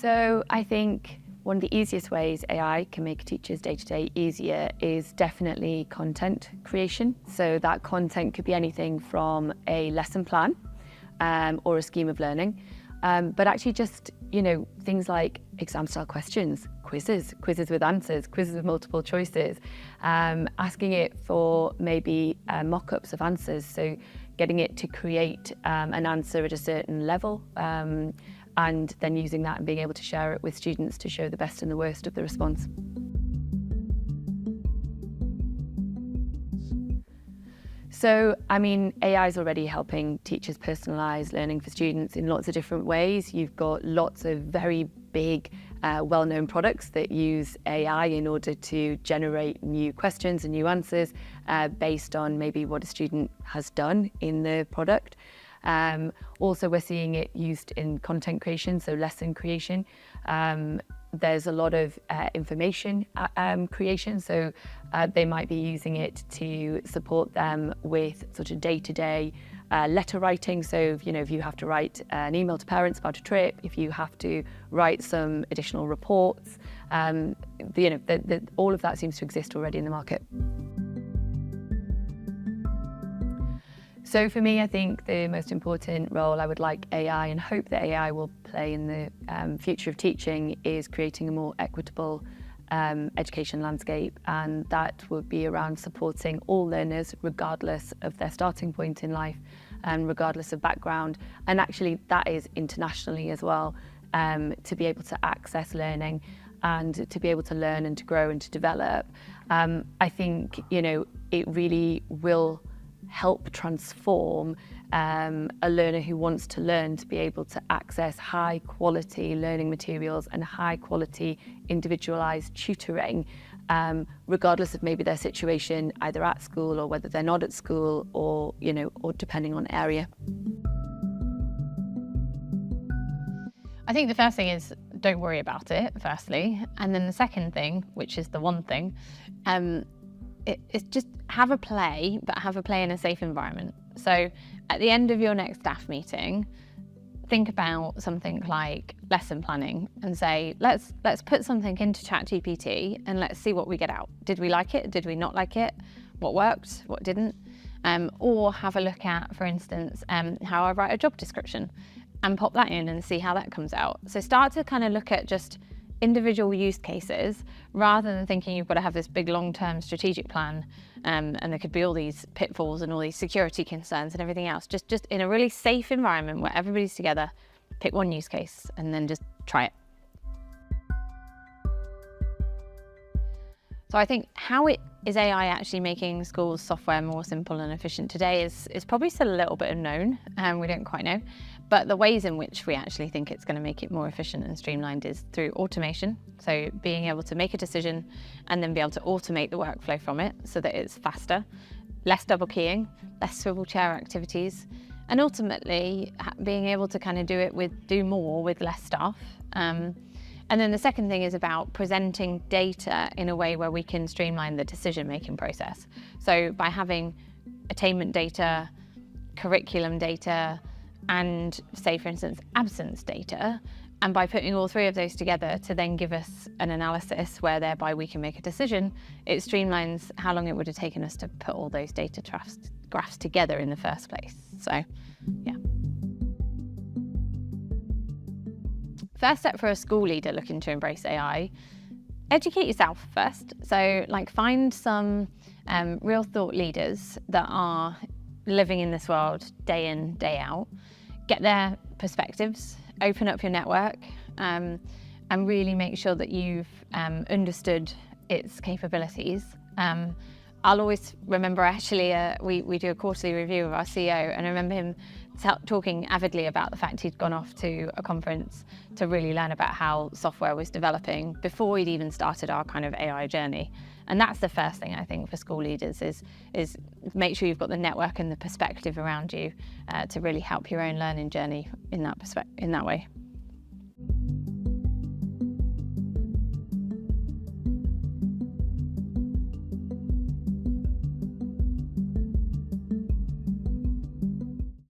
So I think one of the easiest ways AI can make a teacher's day-to-day easier is definitely content creation. So that content could be anything from a lesson plan or a scheme of learning, but actually just, things like exam-style questions, quizzes with answers, quizzes with multiple choices, asking it for maybe mock-ups of answers, so getting it to create an answer at a certain level, and then using that and being able to share it with students to show the best and the worst of the response. So, AI is already helping teachers personalise learning for students in lots of different ways. You've got lots of very big, well-known products that use AI in order to generate new questions and new answers based on maybe what a student has done in the product. Also, we're seeing it used in content creation, so lesson creation. There's a lot of information creation, so they might be using it to support them with sort of day-to-day letter writing. So, if you have to write an email to parents about a trip, if you have to write some additional reports, all of that seems to exist already in the market. So for me, I think the most important role I would like AI and hope that AI will play in the future of teaching is creating a more equitable education landscape, and that would be around supporting all learners regardless of their starting point in life and regardless of background, and actually that is internationally as well, to be able to access learning and to be able to learn and to grow and to develop. I think it really will help transform a learner who wants to learn to be able to access high quality learning materials and high quality individualized tutoring, regardless of maybe their situation either at school or whether they're not at school, or depending on area. I think the first thing is don't worry about it, firstly. And then the second thing, which is the one thing, it's just have a play, but have a play in a safe environment. So at the end of your next staff meeting, think about something like lesson planning and say, let's put something into ChatGPT and let's see what we get out. Did we like it? Did we not like it? What worked? What didn't? Or have a look at, for instance, how I write a job description and pop that in and see how that comes out. So start to kind of look at just individual use cases rather than thinking you've got to have this big long-term strategic plan, and there could be all these pitfalls and all these security concerns and everything else. Just in a really safe environment where everybody's together, pick one use case and then just try it. So I think how is AI actually making schools software more simple and efficient today is probably still a little bit unknown, and we don't quite know. But the ways in which we actually think it's going to make it more efficient and streamlined is through automation. So being able to make a decision and then be able to automate the workflow from it so that it's faster, less double keying, less swivel chair activities, and ultimately being able to kind of do more with less staff. And then the second thing is about presenting data in a way where we can streamline the decision-making process. So by having attainment data, curriculum data, and say, for instance, absence data, and by putting all three of those together to then give us an analysis where thereby we can make a decision, it streamlines how long it would have taken us to put all those data graphs together in the first place. So, yeah. First step for a school leader looking to embrace AI, educate yourself first. So find some real thought leaders that are living in this world day in, day out. Get their perspectives, open up your network, and really make sure that you've understood its capabilities. I'll always remember, actually, we do a quarterly review of our CEO, and I remember him talking avidly about the fact he'd gone off to a conference to really learn about how software was developing before we'd even started our kind of AI journey. And that's the first thing I think for school leaders is make sure you've got the network and the perspective around you to really help your own learning journey in that way.